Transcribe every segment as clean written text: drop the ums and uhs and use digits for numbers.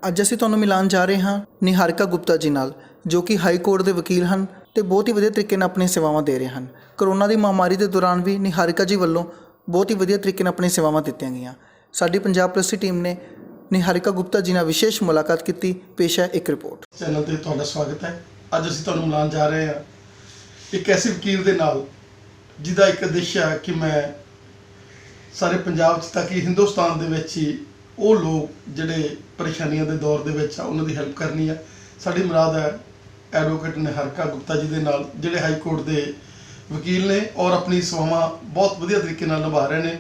ਅੱਜ ਅਸੀਂ ਤੁਹਾਨੂੰ ਮਿਲਾਉਣ ਜਾ ਰਹੇ ਹਾਂ ਨਿਹਾਰਿਕਾ ਗੁਪਤਾ ਜੀ ਨਾਲ, ਜੋ ਕਿ ਹਾਈ ਕੋਰਟ ਦੇ ਵਕੀਲ ਹਨ ਤੇ ਬਹੁਤ ਹੀ ਵਧੀਆ ਤਰੀਕੇ ਨਾਲ ਆਪਣੀ ਸੇਵਾਵਾਂ ਦੇ ਰਹੇ ਹਨ। ਕਰੋਨਾ ਦੀ ਮਹਾਮਾਰੀ ਦੇ ਦੌਰਾਨ ਵੀ ਨਿਹਾਰਿਕਾ ਜੀ ਵੱਲੋਂ ਬਹੁਤ ਹੀ ਵਧੀਆ ਤਰੀਕੇ ਨਾਲ ਆਪਣੀ ਸੇਵਾਵਾਂ ਦਿੱਤੀਆਂ ਗਈਆਂ। ਸਾਡੀ ਪੰਜਾਬ ਪ੍ਰੈਸ ਦੀ ਟੀਮ ਨੇ ਨਿਹਾਰਿਕਾ ਗੁਪਤਾ ਜੀ ਨਾਲ ਵਿਸ਼ੇਸ਼ ਮੁਲਾਕਾਤ ਕੀਤੀ। ਪੇਸ਼ ਹੈ ਇੱਕ ਰਿਪੋर्ट। ਚੈਨਲ ਤੇ ਤੁਹਾਡਾ ਸਵਾਗਤ ਹੈ। ਅੱਜ ਅਸੀਂ ਤੁਹਾਨੂੰ ਮਿਲਾਉਣ ਜਾ ਰਹੇ ਹਾਂ ਇੱਕ ਐਸੇ ਵਕੀਲ ਦੇ ਨਾਲ ਜਿਹਦਾ ਇੱਕ ਉਦੇਸ਼ ਹੈ ਕਿ ਮੈਂ ਸਾਰੇ ਪੰਜਾਬ 'ਚ ਤਾਂ ਕਿ ਹਿੰਦੁਸਤਾਨ ਦੇ ਵਿੱਚ ਹੀ ਉਹ ਲੋਕ ਜਿਹੜੇ ਪਰੇਸ਼ਾਨੀਆਂ ਦੇ ਦੌਰ ਦੇ ਵਿੱਚ ਆ ਉਹਨਾਂ ਦੀ ਹੈਲਪ ਕਰਨੀ ਹੈ। ਸਾਡੀ ਮੁਰਾਦ ਹੈ ਐਡਵੋਕੇਟ ਨਿਹਾਰਿਕਾ ਗੁਪਤਾ ਜੀ ਦੇ ਨਾਲ, ਜਿਹੜੇ ਹਾਈ ਕੋਰਟ ਦੇ ਵਕੀਲ ਨੇ ਔਰ ਆਪਣੀ ਸੇਵਾਵਾਂ ਬਹੁਤ ਵਧੀਆ ਤਰੀਕੇ ਨਾਲ ਨਿਭਾ ਰਹੇ ਨੇ।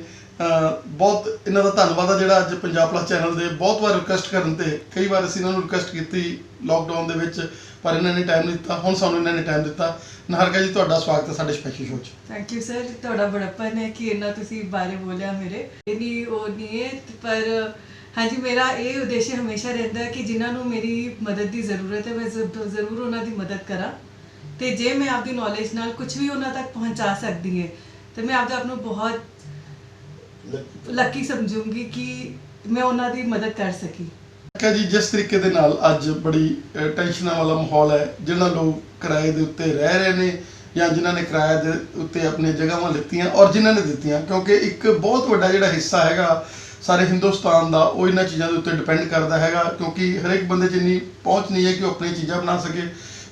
ਬਹੁਤ ਇਹਨਾਂ ਦਾ ਧੰਨਵਾਦ ਆ ਜਿਹੜਾ ਅੱਜ ਪੰਜਾਬ ਪਲੱਸ ਚੈਨਲ ਦੇ ਬਹੁਤ ਵਾਰ ਰਿਕੁਐਸਟ ਕਰਨ ਤੇ ਕਈ ਵਾਰ ਅਸੀਂ ਇਹਨਾਂ ਨੂੰ ਰਿਕੁਐਸਟ ਕੀਤੀ ਲੋਕਡਾਊਨ ਦੇ ਵਿੱਚ, ਪਰ ਇਹਨਾਂ ਨੇ ਟਾਈਮ ਨਹੀਂ ਦਿੱਤਾ। ਹੁਣ ਸਾਨੂੰ ਇਹਨਾਂ ਨੇ ਟਾਈਮ ਦਿੱਤਾ। ਨਿਹਾਰਿਕਾ ਜੀ, ਤੁਹਾਡਾ ਸਵਾਗਤ ਹੈ ਸਾਡੇ ਸਪੈਸ਼ਲ ਸ਼ੋਅ 'ਚ। Thank you sir. ਤੁਹਾਡਾ ਬੜਾਪਨ ਹੈ ਕਿ ਇੰਨਾ ਤੁਸੀਂ ਬਾਰੇ ਬੋਲਿਆ ਮੇਰੇ। ਇਹਦੀ ਉਹ ਨਹੀਂ ਹੈ, ਪਰ ਹਾਂਜੀ ਮੇਰਾ ਇਹ ਉਦੇਸ਼ ਹਮੇਸ਼ਾ ਰਹਿੰਦਾ ਹੈ ਕਿ ਜਿਨ੍ਹਾਂ ਨੂੰ ਮੇਰੀ ਮਦਦ ਦੀ ਜ਼ਰੂਰਤ ਹੈ ਮੈਂ ਜ਼ਰੂਰ ਉਹਨਾਂ ਦੀ ਮਦਦ ਕਰਾਂ, ਤੇ ਜੇ ਮੈਂ ਆਪਦੀ ਨੌਲੇਜ ਨਾਲ ਕੁਝ ਵੀ ਉਹਨਾਂ ਤੱਕ ਪਹੁੰਚਾ ਸਕਦੀ ਹੈ ਤੇ ਮੈਂ ਆਪਦੇ ਆਪ ਨੂੰ ਬਹੁਤ ਲੱਕੀ ਸਮਝੂੰਗੀ ਕਿ ਮੈਂ ਉਹਨਾਂ ਦੀ ਮਦਦ ਕਰ ਸਕੀ। ਜੀ, ਜਿਸ ਤਰੀਕੇ ਦੇ ਨਾਲ ਅੱਜ ਬੜੀ ਟੈਨਸ਼ਨਾਂ ਵਾਲਾ ਮਾਹੌਲ ਹੈ, ਜਿਹਨਾਂ ਲੋਕ ਕਿਰਾਏ ਦੇ ਉੱਤੇ ਰਹਿ ਰਹੇ ਨੇ ਜਾਂ ਜਿਨ੍ਹਾਂ ਨੇ ਕਿਰਾਏ ਦੇ ਉੱਤੇ ਆਪਣੀਆਂ ਜਗ੍ਹਾਵਾਂ ਲਿੱਤੀਆਂ ਔਰ ਜਿਨ੍ਹਾਂ ਨੇ ਦਿੱਤੀਆਂ, ਕਿਉਂਕਿ ਇੱਕ ਬਹੁਤ ਵੱਡਾ ਜਿਹੜਾ ਹਿੱਸਾ ਹੈਗਾ ਸਾਰੇ ਹਿੰਦੁਸਤਾਨ ਦਾ ਉਹ ਇਹਨਾਂ ਚੀਜ਼ਾਂ ਦੇ ਉੱਤੇ ਡਿਪੈਂਡ ਕਰਦਾ ਹੈਗਾ, ਕਿਉਂਕਿ ਹਰੇਕ ਬੰਦੇ 'ਚ ਇੰਨੀ ਪਹੁੰਚ ਨਹੀਂ ਹੈ ਕਿ ਉਹ ਆਪਣੀਆਂ ਚੀਜ਼ਾਂ ਬਣਾ ਸਕੇ।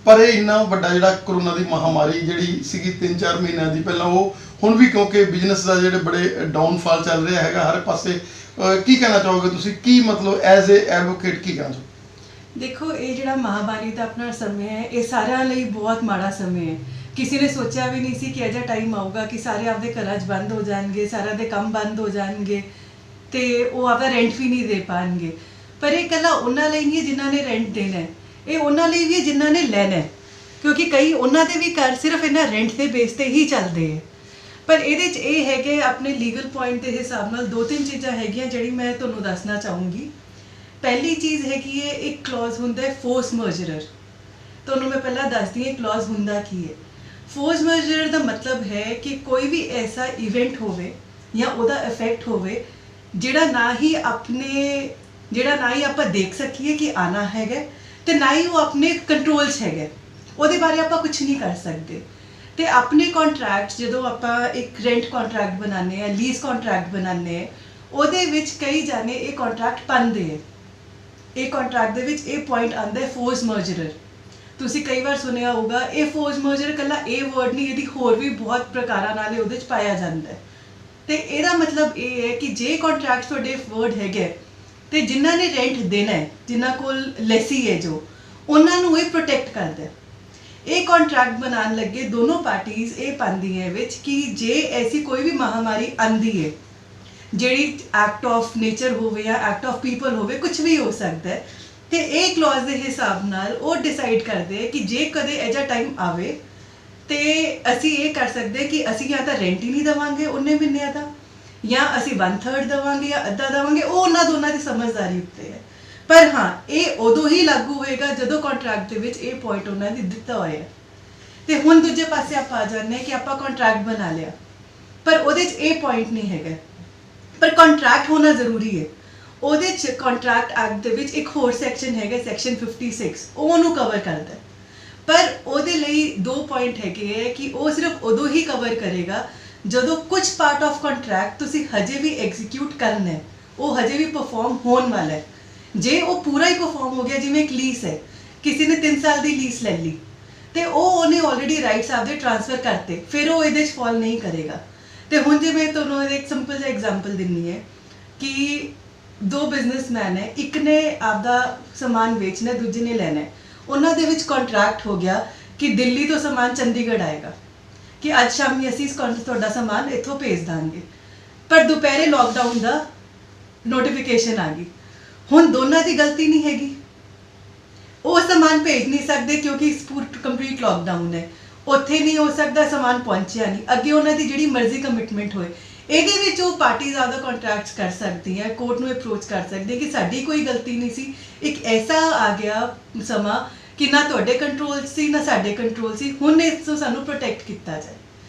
ਪਰ ਇਹ ਇੰਨਾ ਵੱਡਾ ਜਿਹੜਾ ਕਰੋਨਾ ਦੀ ਮਹਾਮਾਰੀ ਜਿਹੜੀ ਸੀਗੀ 3-4 ਮਹੀਨਿਆਂ ਦੀ ਪਹਿਲਾਂ, ਉਹ ਹੁਣ ਵੀ ਕਿਉਂਕਿ ਬਿਜ਼ਨਸ ਦਾ ਜਿਹੜੇ ਬੜੇ ਡਾਊਨਫਾਲ ਚੱਲ ਰਿਹਾ ਹੈਗਾ ਹਰ ਪਾਸੇ, ਕੀ ਕਹਿਣਾ ਚਾਹੋਗੇ ਤੁਸੀਂ? ਕੀ ਮਤਲਬ ਐਜ਼ ਏ ਐਡਵੋਕੇਟ ਕੀ ਕਹਿਣਾ ਚਾਹੋਗੇ? ਦੇਖੋ, ਇਹ ਜਿਹੜਾ ਮਹਾਮਾਰੀ ਦਾ ਆਪਣਾ ਸਮੇਂ ਹੈ, ਇਹ ਸਾਰਿਆਂ ਲਈ ਬਹੁਤ ਮਾੜਾ ਸਮੇਂ ਹੈ। ਕਿਸੇ ਨੇ ਸੋਚਿਆ ਵੀ ਨਹੀਂ ਸੀ ਕਿ ਅਜਿਹਾ ਟਾਈਮ ਆਊਗਾ ਕਿ ਸਾਰੇ ਆਪਦੇ ਘਰਾਂ 'ਚ ਬੰਦ ਹੋ ਜਾਣਗੇ, ਸਾਰਿਆਂ ਦੇ ਕੰਮ ਬੰਦ ਹੋ ਜਾਣਗੇ ਤੇ ਉਹ ਆਪਦਾ ਰੈਂਟ ਵੀ ਨਹੀਂ ਦੇ ਪਾਣਗੇ। ਪਰ ਇਹ ਇਕੱਲਾ ਉਹਨਾਂ ਲਈ ਨਹੀਂ ਹੈ ਜਿਨ੍ਹਾਂ ਨੇ ਰੈਂਟ ਦੇਣਾ ਹੈ, ਇਹ ਉਹਨਾਂ ਲਈ ਵੀ ਹੈ ਜਿਨ੍ਹਾਂ ਨੇ ਲੈਣਾ ਹੈ, ਕਿਉਂਕਿ ਕਈ ਉਹਨਾਂ ਦੇ ਵੀ ਘਰ ਸਿਰਫ ਇਹਨਾਂ ਰੈਂਟ ਦੇ ਬੇਸ 'ਤੇ ਹੀ ਚੱਲਦੇ ਹੈ। ਪਰ ਇਹਦੇ 'ਚ ਇਹ ਹੈ ਕਿ ਆਪਣੇ ਲੀਗਲ ਪੁਆਇੰਟ ਦੇ ਹਿਸਾਬ ਨਾਲ 2-3 ਚੀਜ਼ਾਂ ਹੈਗੀਆਂ ਜਿਹੜੀ ਮੈਂ ਤੁਹਾਨੂੰ ਦੱਸਣਾ ਚਾਹੂੰਗੀ। ਪਹਿਲੀ ਚੀਜ਼ ਹੈਗੀ ਹੈ, ਇੱਕ ਕਲੌਜ਼ ਹੁੰਦਾ ਹੈ ਫੋਰਸ ਮਰਜਰਰ। ਤੁਹਾਨੂੰ ਮੈਂ ਪਹਿਲਾਂ ਦੱਸਦੀ ਹਾਂ ਕਲੌਜ਼ ਹੁੰਦਾ ਕੀ ਹੈ। ਫੋਰਸ ਮਰਜਰਰ ਦਾ ਮਤਲਬ ਹੈ ਕਿ ਕੋਈ ਵੀ ਐਸਾ ਇਵੈਂਟ ਹੋਵੇ ਜਾਂ ਉਹਦਾ ਇਫੈਕਟ ਹੋਵੇ ਜਿਹੜਾ ਨਾ ਹੀ ਆਪਾਂ ਦੇਖ ਸਕੀਏ ਕਿ ਆਣਾ ਹੈਗਾ ਤੇ ਨਾ ਹੀ ਉਹ ਆਪਣੇ ਕੰਟਰੋਲ 'ਚ ਹੈਗਾ, ਉਹਦੇ ਬਾਰੇ ਆਪਾਂ ਕੁਝ ਨਹੀਂ ਕਰ ਸਕਦੇ। ਤੇ ਆਪਣੇ ਕੰਟਰੈਕਟ ਜਦੋਂ ਆਪਾਂ ਇੱਕ ਰੈਂਟ ਕੰਟਰੈਕਟ ਬਣਾਉਂਦੇ ਆ, ਲੀਜ਼ ਕੰਟਰੈਕਟ ਬਣਾਉਂਦੇ ਆ, ਉਹਦੇ ਵਿੱਚ ਕਈ ਜਾਣੇ ਇਹ ਕੰਟਰੈਕਟ ਪਾਉਂਦੇ ਆ। ਇਹ ਕੰਟਰੈਕਟ ਦੇ ਵਿੱਚ ਇਹ ਪੁਆਇੰਟ ਆਉਂਦਾ ਹੈ ਫੋਰਸ ਮਰਜਰਰ। ਤੁਸੀਂ ਕਈ ਵਾਰ ਸੁਣਿਆ ਹੋਊਗਾ। ਇਹ ਫੋਰਸ ਮਰਜਰ ਇਕੱਲਾ ਇਹ ਵਰਡ ਨਹੀਂ, ਇਹਦੀ ਹੋਰ ਵੀ ਬਹੁਤ ਪ੍ਰਕਾਰਾਂ ਨਾਲ ਉਹਦੇ 'ਚ ਪਾਇਆ ਜਾਂਦਾ ਹੈ। ਤੇ ਇਹਦਾ ਮਤਲਬ ਇਹ ਹੈ ਕਿ ਜੇ ਕੰਟਰੈਕਟ ਤੁਹਾਡੇ ਵਰਡ ਹੈਗੇ ਤੇ ਜਿਨ੍ਹਾਂ ਨੇ ਰੈਂਟ ਦੇਣਾ ਹੈ, ਜਿਨ੍ਹਾਂ ਕੋਲ ਲੈਸੀ ਹੈ ਜੋ, ਉਹਨਾਂ ਨੂੰ ਇਹ ਪ੍ਰੋਟੈਕਟ ਕਰਦਾ ਹੈ। ਇਹ ਕੰਟਰੈਕਟ ਬਣਾਉਣ ਲੱਗੇ ਦੋਨੋਂ ਪਾਰਟੀਜ਼ ਇਹ ਪਾਉਂਦੀਆਂ ਵਿੱਚ ਕਿ ਜੇ ਐਸੀ ਕੋਈ ਵੀ ਮਹਾਮਾਰੀ ਆਉਂਦੀ ਹੈ ਜਿਹੜੀ ਐਕਟ ਆਫ ਨੇਚਰ ਹੋਵੇ ਜਾਂ ਐਕਟ ਆਫ ਪੀਪਲ ਹੋਵੇ, ਕੁਝ ਵੀ ਹੋ ਸਕਦਾ ਹੈ, ਤੇ ਇਹ ਕਲੌਜ਼ ਦੇ ਹਿਸਾਬ ਨਾਲ ਉਹ ਡਿਸਾਈਡ ਕਰਦੇ ਕਿ ਜੇ ਕਦੇ ਅਜਿਹਾ ਟਾਈਮ ਆਵੇ ਤੇ ਅਸੀਂ ਇਹ ਕਰ ਸਕਦੇ ਕਿ ਅਸੀਂ ਜਾਂ ਤਾਂ ਰੈਂਟ ਹੀ ਨਹੀਂ ਦੇਵਾਂਗੇ ਉਹਨੇ ਮਹੀਨਿਆਂ ਦਾ, ਜਾਂ ਅਸੀਂ 1/3 ਦੇਵਾਂਗੇ ਜਾਂ ਅੱਧਾ ਦੇਵਾਂਗੇ। ਉਹ ਉਹਨਾਂ ਦੋਨਾਂ ਦੀ ਸਮਝਦਾਰੀ ਉੱਤੇ ਹੈ। ਪਰ ਹਾਂ, ਇਹ ਉਦੋਂ ਹੀ ਲਾਗੂ ਹੋਏਗਾ ਜਦੋਂ ਕੰਟਰੈਕਟ ਦੇ ਵਿੱਚ ਇਹ ਪੁਆਇੰਟ ਉਹਨਾਂ ਨੇ ਦਿੱਤਾ ਹੋਇਆ। ਤੇ ਹੁਣ ਦੂਜੇ ਪਾਸੇ ਆਪਾਂ ਆ ਜਾਂਦੇ ਹਾਂ ਕਿ ਆਪਾਂ ਕੰਟਰੈਕਟ ਬਣਾ ਲਿਆ ਪਰ ਉਹਦੇ 'ਚ ਇਹ ਪੁਆਇੰਟ ਨਹੀਂ ਹੈਗਾ, ਪਰ ਕੰਟਰੈਕਟ ਹੋਣਾ ਜ਼ਰੂਰੀ ਹੈ। ਉਹਦੇ 'ਚ ਕੰਟਰੈਕਟ ਐਕਟ ਦੇ ਵਿੱਚ ਇੱਕ ਹੋਰ ਸੈਕਸ਼ਨ ਹੈਗਾ, ਸੈਕਸ਼ਨ 56, ਉਹ ਉਹਨੂੰ ਕਵਰ ਕਰਦਾ। ਪਰ ਉਹਦੇ ਲਈ 2 ਪੁਆਇੰਟ ਹੈਗੇ ਹੈ ਕਿ ਉਹ ਸਿਰਫ ਉਦੋਂ ਹੀ ਕਵਰ ਕਰੇਗਾ ਜਦੋਂ ਕੁਝ ਪਾਰਟ ਆਫ ਕੰਟਰੈਕਟ ਤੁਸੀਂ ਹਜੇ ਵੀ ਐਗਜ਼ੀਕਿਊਟ ਕਰਨਾ ਹੈ, ਉਹ ਹਜੇ ਵੀ ਪਰਫਾਰਮ ਹੋਣ ਵਾਲਾ ਹੈ। ਜੇ ਉਹ ਪੂਰਾ ਹੀ ਪਰਫਾਰਮ ਹੋ ਗਿਆ, ਜਿਵੇਂ ਇੱਕ ਲੀਸ ਹੈ, ਕਿਸੇ ਨੇ 3 ਸਾਲ ਦੀ ਲੀਸ ਲੈ ਲਈ ਤੇ ਉਹਨੇ ਆਲਰੇਡੀ ਰਾਈਟਸ ਆਪਦੇ ਟ੍ਰਾਂਸਫਰ ਕਰਤੇ, ਫਿਰ ਉਹ ਇਹਦੇ 'ਚ ਫਾਲ ਨਹੀਂ ਕਰੇਗਾ। ਤੇ ਹੁਣ ਜੇ ਮੈਂ ਤੁਹਾਨੂੰ ਇੱਕ ਸਿੰਪਲ ਜਿਹਾ ਐਗਜ਼ਾਮਪਲ ਦਿੰਨੀ ਹੈ ਕਿ 2 ਬਿਜ਼ਨਸਮੈਨ ਹੈ, ਇੱਕ ਨੇ ਆਪਦਾ ਸਮਾਨ ਵੇਚਣਾ, ਦੂਜੇ ਨੇ ਲੈਣਾ ਹੈ। ਉਹਨਾਂ ਦੇ ਵਿੱਚ ਕੰਟਰੈਕਟ ਹੋ ਗਿਆ ਕਿ ਦਿੱਲੀ ਤੋਂ ਸਮਾਨ ਚੰਡੀਗੜ੍ਹ ਆਏਗਾ, ਕਿ ਅੱਜ ਸ਼ਾਮੀ ਅਸੀਂ ਤੁਹਾਡਾ ਸਮਾਨ ਇੱਥੋਂ ਭੇਜ ਦਾਂਗੇ। ਪਰ ਦੁਪਹਿਰੇ ਲੋਕਡਾਊਨ ਦਾ ਨੋਟੀਫਿਕੇਸ਼ਨ ਆ ਗਈ। ਹੁਣ ਦੋਨਾਂ ਦੀ ਗਲਤੀ ਨਹੀਂ ਹੈਗੀ, ਉਹ ਸਮਾਨ ਭੇਜ ਨਹੀਂ ਸਕਦੇ ਕਿਉਂਕਿ ਕੰਪਲੀਟ ਲੋਕਡਾਊਨ ਹੈ, ਉੱਥੇ ਨਹੀਂ ਹੋ ਸਕਦਾ, ਸਮਾਨ ਪਹੁੰਚਿਆ ਨਹੀਂ। ਅੱਗੇ ਉਹਨਾਂ ਦੀ ਜਿਹੜੀ ਮਰਜ਼ੀ ਕਮਿਟਮੈਂਟ ਹੋਏ, ਇਹਦੇ ਵਿੱਚ ਉਹ ਪਾਰਟੀਜ਼ ਆਪਦਾ ਕੰਟਰੈਕਟਸ ਕਰ ਸਕਦੀਆਂ, ਕੋਰਟ ਨੂੰ ਅਪਰੋਚ ਕਰ ਸਕਦੀਆਂ ਕਿ ਸਾਡੀ ਕੋਈ ਗਲਤੀ ਨਹੀਂ ਸੀ। ਇੱਕ ਐਸਾ ਆ ਗਿਆ ਸਮਾਂ ਕਿ ਨਾ ਤੁਹਾਡੇ ਕੰਟਰੋਲ ਸੀ ਨਾ ਸਾਡੇ ਕੰਟਰੋਲ ਸੀ, ਹੁਣ ਇਸ ਤੋਂ ਸਾਨੂੰ ਪ੍ਰੋਟੈਕਟ ਕੀਤਾ ਜਾਏ।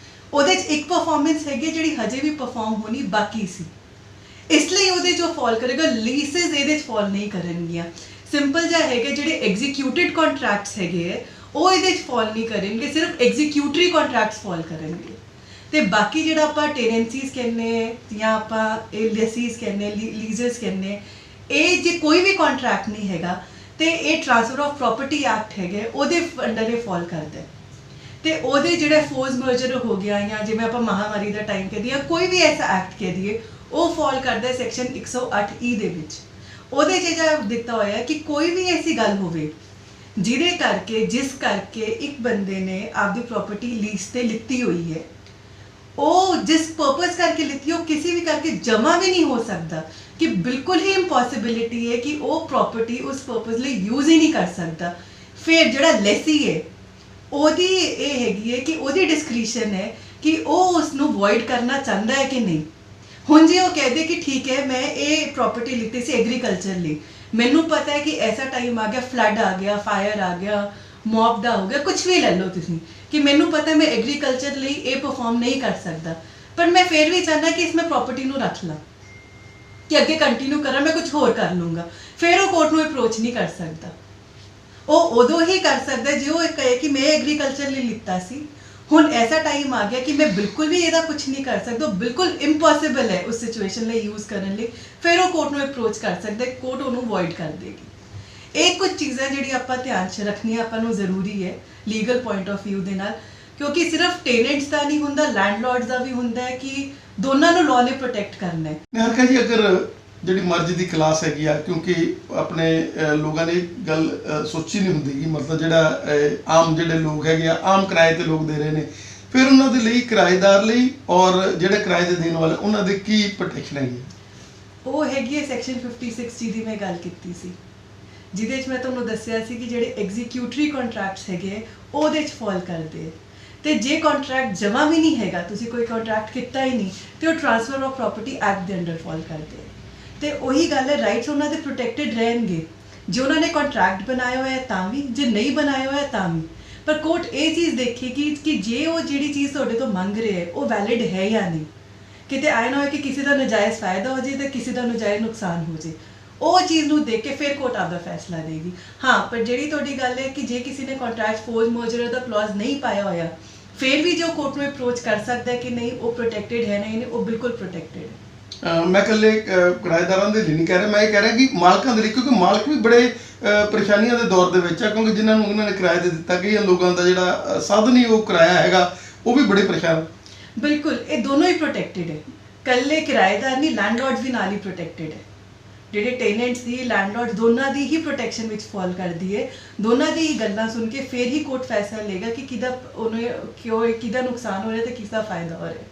ਉਹਦੇ 'ਚ ਇੱਕ ਪਰਫਾਰਮੈਂਸ ਹੈਗੀ ਜਿਹੜੀ ਹਜੇ ਵੀ ਪਰਫਾਰਮ ਹੋਣੀ ਬਾਕੀ ਸੀ, ਇਸ ਲਈ ਉਹਦੇ 'ਚੋਂ ਫਾਲ ਕਰੇਗਾ। ਲੀਸਿਸ ਇਹਦੇ 'ਚ ਫਾਲ ਨਹੀਂ ਕਰਨਗੀਆਂ। ਸਿੰਪਲ ਜਿਹਾ ਹੈਗਾ, ਜਿਹੜੇ ਐਗਜ਼ੀਕਿਊਟਿਡ ਕੰਟਰੈਕਟਸ ਹੈਗੇ ਹੈ ਉਹ ਇਹਦੇ 'ਚ ਫਾਲ ਨਹੀਂ ਕਰਨਗੇ, ਸਿਰਫ ਐਗਜ਼ੀਕਿਊਟਰੀ ਕੰਟਰੈਕਟਸ ਫਾਲ ਕਰਨਗੇ। ਤੇ ਬਾਕੀ ਜਿਹੜਾ ਆਪਾਂ ਟੈਨੈਂਸੀਜ਼ ਕਹਿੰਦੇ ਜਾਂ ਆਪਾਂ ਇਹ ਲੈਸੀਜ਼ ਕਹਿੰਦੇ, ਲੀਜ਼ਰਸ ਕਹਿੰਦੇ, ਇਹ ਜੇ ਕੋਈ ਵੀ ਕੰਟਰੈਕਟ ਨਹੀਂ ਹੈਗਾ ਤੇ ਇਹ ਟ੍ਰਾਂਸਫਰ ਆਫ ਪ੍ਰਾਪਰਟੀ ਐਕਟ ਹੈਗੇ ਉਹਦੇ ਅੰਡਰ ਇਹ ਫਾਲ ਕਰਦਾ ਹੈ। ਤੇ ਉਹਦੇ ਜਿਹੜਾ ਫੋਰਸ ਮਰਜਰ ਹੋ ਗਿਆ ਜਾਂ ਜਿਵੇਂ ਆਪਾਂ ਮਹਾਮਾਰੀ ਦਾ ਟਾਈਮ ਕਹਿ ਦਈਏ, ਕੋਈ ਵੀ ਐਸਾ ਐਕਟ ਕਹਿ ਦਈਏ, ਉਹ ਫਾਲ ਕਰਦਾ ਸੈਕਸ਼ਨ 108E ਦੇ ਵਿੱਚ। ਉਹਦੇ 'ਚ ਜਿਹੜਾ ਦਿੱਤਾ ਹੋਇਆ ਕਿ ਕੋਈ ਵੀ ਐਸੀ ਗੱਲ ਹੋਵੇ ਜਿਸ ਕਰਕੇ ਇੱਕ ਬੰਦੇ ਨੇ ਆਪਦੀ ਪ੍ਰਾਪਰਟੀ ਲੀਜ਼ ਤੇ ਲਿੱਤੀ ਹੋਈ ਹੈ, ਉਹ ਜਿਸ ਪਰਪਸ ਕਰਕੇ ਲਿੱਤੀ ਉਹ ਕਿਸੇ ਵੀ ਕਰਕੇ ਜਮਾ ਵੀ ਨਹੀਂ ਹੋ ਸਕਦਾ, ਕਿ ਬਿਲਕੁਲ ਹੀ ਇੰਪੋਸੀਬਿਲਿਟੀ ਹੈ ਕਿ ਉਹ ਪ੍ਰਾਪਰਟੀ ਉਸ ਪਰਪਸ ਲਈ ਯੂਜ਼ ਹੀ ਨਹੀਂ ਕਰ ਸਕਦਾ। ਫਿਰ ਜਿਹੜਾ ਲੈਸੀ ਹੈ ਉਹਦੀ ਇਹ ਹੈਗੀ ਹੈ ਕਿ ਉਹਦੀ ਡਿਸਕ੍ਰਿਸ਼ਨ ਹੈ ਕਿ ਉਹ ਉਸ ਨੂੰ ਵੋਇਡ ਕਰਨਾ ਚਾਹੁੰਦਾ ਹੈ ਕਿ ਨਹੀਂ। ਹੁਣ ਜੇ ਉਹ ਕਹਦੇ ਕਿ ਠੀਕ ਹੈ ਮੈਂ ਇਹ ਪ੍ਰਾਪਰਟੀ ਲਿੱਤੀ ਸੀ ਐਗਰੀਕਲਚਰ ਲਈ, ਮੈਨੂੰ ਪਤਾ ਹੈ ਕਿ ਐਸਾ ਟਾਈਮ ਆ ਗਿਆ, ਫਲੱਡ ਆ ਗਿਆ, ਫਾਇਰ ਆ ਗਿਆ, ਮੌਬ ਦਾ ਹੋ ਗਿਆ, ਕੁਝ ਵੀ ਲੈ ਲਓ ਤੁਸੀਂ, ਕਿ ਮੈਨੂੰ ਪਤਾ ਮੈਂ ਐਗਰੀਕਲਚਰ ਲਈ ਇਹ ਪਰਫਾਰਮ ਨਹੀਂ ਕਰ ਸਕਦਾ, ਪਰ ਮੈਂ ਫਿਰ ਵੀ ਚਾਹੁੰਦਾ ਕਿ ਇਸ ਮੈਂ ਪ੍ਰਾਪਰਟੀ ਨੂੰ ਰੱਖ ਲਾਂ ਕਿ ਅੱਗੇ ਕੰਟੀਨਿਊ ਕਰਾਂ, ਮੈਂ ਕੁਝ ਹੋਰ ਕਰ ਲੂੰਗਾ। ਫਿਰ ਉਹ ਕੋਰਟ ਨੂੰ ਅਪਰੋਚ ਨਹੀਂ ਕਰ ਸਕਦਾ। ਉਹ ਉਦੋਂ ਹੀ ਕਰ ਸਕਦਾ ਜੇ ਉਹ ਕਹੇ ਕਿ ਮੈਂ ਐਗਰੀਕਲਚਰ ਲਈ ਲਿੱਤਾ ਸੀ, ਹੁਣ ਐਸਾ ਟਾਈਮ ਆ ਗਿਆ ਕਿ ਮੈਂ ਬਿਲਕੁਲ ਵੀ ਇਹਦਾ ਕੁਝ ਨਹੀਂ ਕਰ ਸਕਦਾ, ਬਿਲਕੁਲ ਇੰਪੋਸੀਬਲ ਹੈ ਉਸ ਸਿਚੁਏਸ਼ਨ ਲਈ ਯੂਜ਼ ਕਰਨ ਲਈ, ਫਿਰ ਉਹ ਕੋਰਟ ਨੂੰ ਅਪਰੋਚ ਕਰ ਸਕਦਾ, ਕੋਰਟ ਉਹਨੂੰ ਵੋਇਡ ਕਰ ਦੇਗੀ। ਇਹ ਕੁਝ ਚੀਜ਼ਾਂ ਜਿਹੜੀ ਆਪਾਂ ਧਿਆਨ 'ਚ ਰੱਖਣੀਆਂ ਆਪਾਂ ਨੂੰ ਜ਼ਰੂਰੀ ਹੈ ਲੀਗਲ ਪੁਆਇੰਟ ਆਫ ਵਿਊ ਦੇ ਨਾਲ, ਕਿਉਂਕਿ ਸਿਰਫ ਟੈਨੈਂਟਸ ਦਾ ਨਹੀਂ ਹੁੰਦਾ, ਲੈਂਡਲॉर्ड्स ਦਾ ਵੀ ਹੁੰਦਾ ਹੈ ਕਿ ਦੋਨਾਂ ਨੂੰ ਲਾਅ ਨੇ ਪ੍ਰੋਟੈਕਟ ਕਰਨਾ ਹੈ। ਨਿਹਾਰਿਕਾ ਜੀ, ਅਗਰ ਜਿਹੜੀ ਮਰਜ਼ੀ ਦੀ ਕਲਾਸ ਹੈਗੀ ਆ, ਕਿਉਂਕਿ ਆਪਣੇ ਲੋਕਾਂ ਨੇ ਗੱਲ ਸੋਚੀ ਨਹੀਂ ਹੁੰਦੀ ਕਿ ਮਤਲਬ ਜਿਹੜਾ ਆਮ ਜਿਹੜੇ ਲੋਕ ਹੈਗੇ ਆ, ਆਮ ਕਿਰਾਏ ਤੇ ਲੋਕ ਦੇ ਰਹੇ ਨੇ, ਫਿਰ ਉਹਨਾਂ ਦੇ ਲਈ ਕਿਰਾਏਦਾਰ ਲਈ ਔਰ ਜਿਹੜੇ ਕਿਰਾਏ ਤੇ ਦੇਣ ਵਾਲੇ ਉਹਨਾਂ ਦੇ ਕੀ ਪ੍ਰੋਟੈਕਸ਼ਨ ਹੈਗੀ? ਉਹ ਹੈਗੀ ਹੈ ਸੈਕਸ਼ਨ 56 ਦੀ ਮੈਂ ਗੱਲ ਕੀਤੀ ਸੀ, ਜਿਹਦੇ 'ਚ ਮੈਂ ਤੁਹਾਨੂੰ ਦੱਸਿਆ ਸੀ ਕਿ ਜਿਹੜੇ ਐਗਜ਼ੀਕਿਊਟਰੀ ਕੰਟਰੈਕਟਸ ਹੈਗੇ ਉਹਦੇ 'ਚ ਫਾਲ ਕਰਦੇ। ਤੇ ਜੇ ਕੰਟਰੈਕਟ ਜਮਾ ਵੀ ਨਹੀਂ ਹੈਗਾ, ਤੁਸੀਂ ਕੋਈ ਕੰਟਰੈਕਟ ਕੀਤਾ ਹੀ ਨਹੀਂ, ਤੇ ਉਹ ਟ੍ਰਾਂਸਫਰ ਆਫ ਪ੍ਰਾਪਰਟੀ ਐਕਟ ਦੇ ਅੰਡਰ ਫਾਲ ਕਰਦੇ। ਤੇ ਉਹੀ ਗੱਲ ਹੈ, ਰਾਈਟਸ ਉਹਨਾਂ ਦੇ ਪ੍ਰੋਟੈਕਟਡ ਰਹਿਣਗੇ ਜੇ ਉਹਨਾਂ ਨੇ ਕੰਟਰੈਕਟ ਬਣਾਇਆ ਹੋਇਆ ਤਾਂ ਵੀ, ਜੇ ਨਹੀਂ ਬਣਾਇਆ ਹੋਇਆ ਤਾਂ ਵੀ। ਪਰ ਕੋਰਟ ਇਹ ਚੀਜ਼ ਦੇਖੇਗੀ ਕਿ ਜੇ ਉਹ ਜਿਹੜੀ ਚੀਜ਼ ਤੁਹਾਡੇ ਤੋਂ ਮੰਗ ਰਹੇ ਹੈ ਉਹ ਵੈਲਿਡ ਹੈ ਜਾਂ ਨਹੀਂ, ਕਿਤੇ ਆਏ ਨਾ ਹੋਏ ਕਿ ਕਿਸੇ ਦਾ ਨਜਾਇਜ਼ ਫਾਇਦਾ ਹੋ ਜਾਏ ਤੇ ਕਿਸੇ ਦਾ ਨਜਾਇਜ਼ ਨੁਕਸਾਨ ਹੋ ਜਾਏ। ਉਹ ਚੀਜ਼ ਨੂੰ ਦੇਖ ਕੇ ਫਿਰ ਕੋਰਟ ਆਪਦਾ ਫੈਸਲਾ ਦੇਗੀ। ਹਾਂ, ਪਰ ਜਿਹੜੀ ਤੁਹਾਡੀ ਗੱਲ ਹੈ ਕਿ ਜੇ ਕਿਸੇ ਨੇ ਕੰਟਰੈਕਟ ਫੋਰਸ ਮਰਜਰ ਦਾ ਕਲੌਜ਼ ਨਹੀਂ ਪਾਇਆ ਹੋਇਆ, ਫਿਰ ਵੀ ਜੋ ਕੋਰਟ ਨੂੰ ਅਪਰੋਚ ਕਰ ਸਕਦਾ ਹੈ ਕਿ ਨਹੀਂ ਉਹ ਪ੍ਰੋਟੈਕਟਡ ਹੈ ਨਹੀਂ, ਉਹ ਬਿਲਕੁਲ ਪ੍ਰੋਟੈਕਟਡ ਹੈ। ਮੈਂ ਇਕੱਲੇ ਕਿਰਾਏਦਾਰਾਂ ਦੇ ਲਈ ਨਹੀਂ ਕਹਿ ਰਿਹਾ, ਮੈਂ ਇਹ ਕਹਿ ਰਿਹਾ ਕਿ ਮਾਲਕਾਂ ਦੇ ਲਈ, ਕਿਉਂਕਿ ਮਾਲਕ ਵੀ ਬੜੇ ਪਰੇਸ਼ਾਨੀਆਂ ਦੇ ਦੌਰ ਦੇ ਵਿੱਚ ਆ, ਕਿਉਂਕਿ ਜਿਨ੍ਹਾਂ ਨੂੰ ਉਹਨਾਂ ਨੇ ਕਿਰਾਏ ਤੇ ਦਿੱਤਾ, ਕਈਆਂ ਲੋਕਾਂ ਦਾ ਜਿਹੜਾ ਸਾਧਨ ਹੀ ਉਹ ਕਿਰਾਇਆ ਹੈਗਾ, ਉਹ ਵੀ ਬੜੇ ਪਰੇਸ਼ਾਨ। ਬਿਲਕੁਲ, ਇਹ ਦੋਨੋਂ ਹੀ ਪ੍ਰੋਟੈਕਟਡ ਹੈ, ਇਕੱਲੇ ਕਿਰਾਏਦਾਰ ਨਹੀਂ, ਲੈਂਡਲॉर्ड्स ਵੀ ਨਾਲ ਹੀ ਪ੍ਰੋਟੈਕਟਡ ਹੈ। ਜਿਹੜੇ ਟੈਨੈਂਟਸ ਦੀ, ਲੈਂਡਲॉर्ड्स ਦੋਨਾਂ ਦੀ ਹੀ ਪ੍ਰੋਟੈਕਸ਼ਨ ਵਿੱਚ ਫਾਲ ਕਰਦੀ ਹੈ। ਦੋਨਾਂ ਦੀ ਹੀ ਗੱਲਾਂ ਸੁਣ ਕੇ ਫਿਰ ਹੀ ਕੋਰਟ ਫੈਸਲਾ ਲਏਗਾ ਕਿ ਕਿਹਦਾ ਨੁਕਸਾਨ ਹੋ ਰਿਹਾ ਤੇ ਕਿਸ ਦਾ ਫਾਇਦਾ ਹੋ ਰਿਹਾ।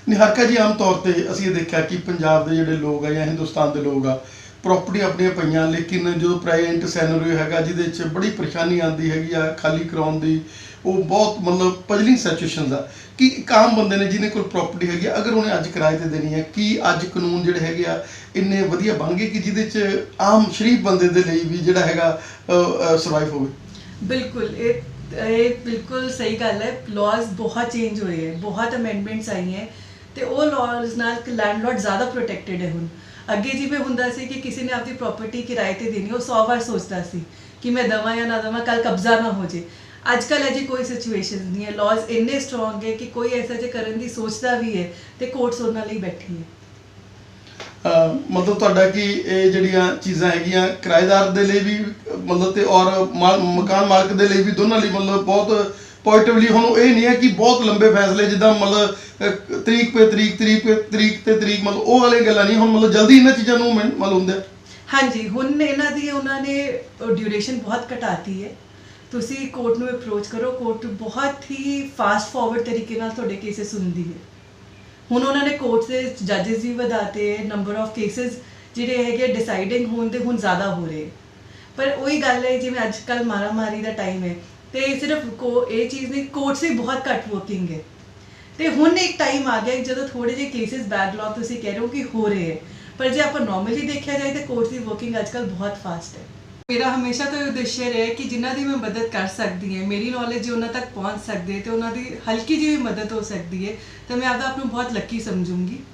ਨਿਹਾਰਿਕਾ ਜੀ, ਆਮ ਤੌਰ ਤੇ ਅਸੀਂ ਇਹ ਦੇਖਿਆ ਕਿ ਪੰਜਾਬ ਦੇ ਜਿਹੜੇ ਲੋਕ ਆ ਜਾਂ ਹਿੰਦੁਸਤਾਨ ਦੇ ਲੋਕ ਆ, ਪ੍ਰੋਪਰਟੀ ਆਪਣੀਆਂ ਪਈਆਂ, ਲੇਕਿਨ ਜਦੋਂ ਪ੍ਰੈਜ਼ੈਂਟ ਸੈਨਰੀਓ ਹੈਗਾ ਜਿਹਦੇ 'ਚ ਬੜੀ ਪਰੇਸ਼ਾਨੀ ਆਉਂਦੀ ਹੈਗੀ ਆ ਖਾਲੀ ਕਰਾਉਣ ਦੀ, ਉਹ ਬਹੁਤ ਮਤਲਬ ਪਜਲਿੰਗ ਸਿਚੁਏਸ਼ਨਸ ਆ ਕਿ ਇੱਕ ਆਮ ਬੰਦੇ ਨੇ ਜਿਹਨੇ ਕੋਲ ਪ੍ਰੋਪਰਟੀ ਹੈਗੀ, ਅਗਰ ਉਹਨੇ ਅੱਜ ਕਿਰਾਏ ਤੇ ਦੇਣੀ ਹੈ, ਕੀ ਅੱਜ ਕਾਨੂੰਨ ਜਿਹੜੇ ਹੈਗੇ ਆ ਇੰਨੇ ਵਧੀਆ ਬਣ ਗਏ ਕਿ ਜਿਹਦੇ 'ਚ ਆਮ ਸ਼ਰੀਫ ਬੰਦੇ ਦੇ ਲਈ ਵੀ ਜਿਹੜਾ ਹੈਗਾ ਸਰਵਾਈਵ ਹੋਵੇ? ਬਿਲਕੁਲ, ਇਹ ਬਿਲਕੁਲ ਸਹੀ ਗੱਲ ਹੈ। ਲਾਜ਼ ਬਹੁਤ ਚੇਂਜ ਹੋਏ ਹੈ, ਬਹੁਤ ਅਮੈਂਡਮੈਂਟਸ ਆਈ ਹੈ ਤੇ ਉਹ ਲਾਜ਼ ਨਾਲ ਲੈਂਡਲॉर्ड ਜ਼ਿਆਦਾ ਪ੍ਰੋਟੈਕਟਡ ਹੈ। ਹੁਣ ਅੱਗੇ ਜਿਵੇਂ ਹੁੰਦਾ ਸੀ ਕਿ ਕਿਸੇ ਨੇ ਆਪਣੀ ਪ੍ਰਾਪਰਟੀ ਕਿਰਾਏ ਤੇ ਦੇਣੀ, ਉਹ 100 ਵਾਰ ਸੋਚਦਾ ਸੀ ਕਿ ਮੈਂ ਦੇਵਾਂ ਜਾਂ ਨਾ ਦੇਵਾਂ, ਕੱਲ ਕਬਜ਼ਾ ਨਾ ਹੋ ਜੇ। ਅੱਜ ਕੱਲ੍ਹ ਅਜੇ ਕੋਈ ਸਿਚੁਏਸ਼ਨ ਨਹੀਂ ਹੈ, ਲਾਜ਼ ਇੰਨੇ ਸਟਰੋਂਗ ਹੈ ਕਿ ਕੋਈ ਐਸਾ ਜੇ ਕਰਨ ਦੀ ਸੋਚਦਾ ਵੀ ਹੈ ਤੇ ਕੋਰਟਸ ਉਹਨਾਂ ਲਈ ਬੈਠੀ ਹੈ। ਮਤਲਬ ਤੁਹਾਡਾ ਕਿ ਇਹ ਜਿਹੜੀਆਂ ਚੀਜ਼ਾਂ ਹੈਗੀਆਂ ਕਿਰਾਏਦਾਰ ਦੇ ਲਈ ਵੀ ਮਤਲਬ ਤੇ ਔਰ ਮਕਾਨ ਮਾਲਕ ਦੇ ਲਈ ਵੀ, ਦੋਨਾਂ ਲਈ ਮਤਲਬ ਬਹੁਤ ਪੋਜ਼ਿਟਿਵਲੀ। ਹੁਣ ਇਹ ਨਹੀਂ ਹੈ ਕਿ ਬਹੁਤ ਲੰਬੇ ਫੈਸਲੇ ਜਿੱਦਾਂ ਮਤਲਬ ਤਰੀਕ ਤੇ ਤਰੀਕ ਮਤਲਬ ਉਹ ਵਾਲੀਆਂ ਗੱਲਾਂ ਨਹੀਂ, ਹੁਣ ਮਤਲਬ ਜਲਦੀ ਇਹਨਾਂ ਚੀਜ਼ਾਂ ਨੂੰ ਮਤਲਬ ਹੁੰਦੇ। ਹਾਂਜੀ, ਹੁਣ ਉਹਨਾਂ ਨੇ ਡਿਊਰੇਸ਼ਨ ਬਹੁਤ ਘਟਾਤੀ ਹੈ। ਤੁਸੀਂ ਕੋਰਟ ਨੂੰ ਅਪਰੋਚ ਕਰੋ, ਕੋਰਟ ਬਹੁਤ ਹੀ ਫਾਸਟ ਫਾਰਵਰਡ ਤਰੀਕੇ ਨਾਲ ਤੁਹਾਡੇ ਕੇਸਿਸ ਸੁਣਦੀ ਹੈ। ਹੁਣ ਉਹਨਾਂ ਨੇ ਕੋਰਟ ਦੇ ਜੱਜਸ ਵੀ ਵਧਾਤੇ, ਨੰਬਰ ਆਫ ਕੇਸਿਸ ਜਿਹੜੇ ਹੈਗੇ ਡਿਸਾਈਡਿੰਗ ਹੋਣ ਦੇ ਹੁਣ ਜ਼ਿਆਦਾ ਹੋ ਰਹੇ। ਪਰ ਉਹੀ ਗੱਲ ਹੈ, ਜਿਵੇਂ ਅੱਜ ਕੱਲ੍ਹ ਮਾਰਾਮਾਰੀ ਦਾ ਟਾਈਮ ਹੈ ਤੇ ਸਿਰਫ ਇਹ ਚੀਜ਼ ਨਹੀਂ, ਕੋਰਟਸ ਵੀ ਬਹੁਤ ਘੱਟ ਵਰਕਿੰਗ ਹੈ। ਤੇ ਹੁਣ ਇੱਕ ਟਾਈਮ ਆ ਗਿਆ ਜਦੋਂ ਥੋੜੇ ਜਿਹੇ ਕੇਸਿਸ ਬੈਕਲੌਗ ਤੁਸੀਂ ਕਹਿ ਰਹੇ ਹੋ ਕਿ ਹੋ ਰਹੇ ਹੈ, ਪਰ ਜੇ ਆਪਾਂ ਨਾਰਮਲੀ ਦੇਖਿਆ ਜਾਏ ਤਾਂ ਕੋਰਟਸ ਦੀ ਵਰਕਿੰਗ ਅੱਜ ਕੱਲ੍ਹ ਬਹੁਤ ਫਾਸਟ ਹੈ। ਮੇਰਾ ਹਮੇਸ਼ਾ ਤੋਂ ਇਹ ਉਦੇਸ਼ ਰਿਹਾ ਕਿ ਜਿਨ੍ਹਾਂ ਦੀ ਮੈਂ ਮਦਦ ਕਰ ਸਕਦੀ ਹੈ, ਮੇਰੀ ਨੌਲੇਜ ਜੇ ਉਹਨਾਂ ਤੱਕ ਪਹੁੰਚ ਸਕਦੀ ਹੈ ਤੇ ਉਹਨਾਂ ਦੀ ਹਲਕੀ ਜਿਹੀ ਮਦਦ ਹੋ ਸਕਦੀ ਹੈ, ਤਾਂ ਮੈਂ ਆਪਦਾ ਆਪ ਨੂੰ ਬਹੁਤ ਲੱਕੀ ਸਮਝੂੰਗੀ।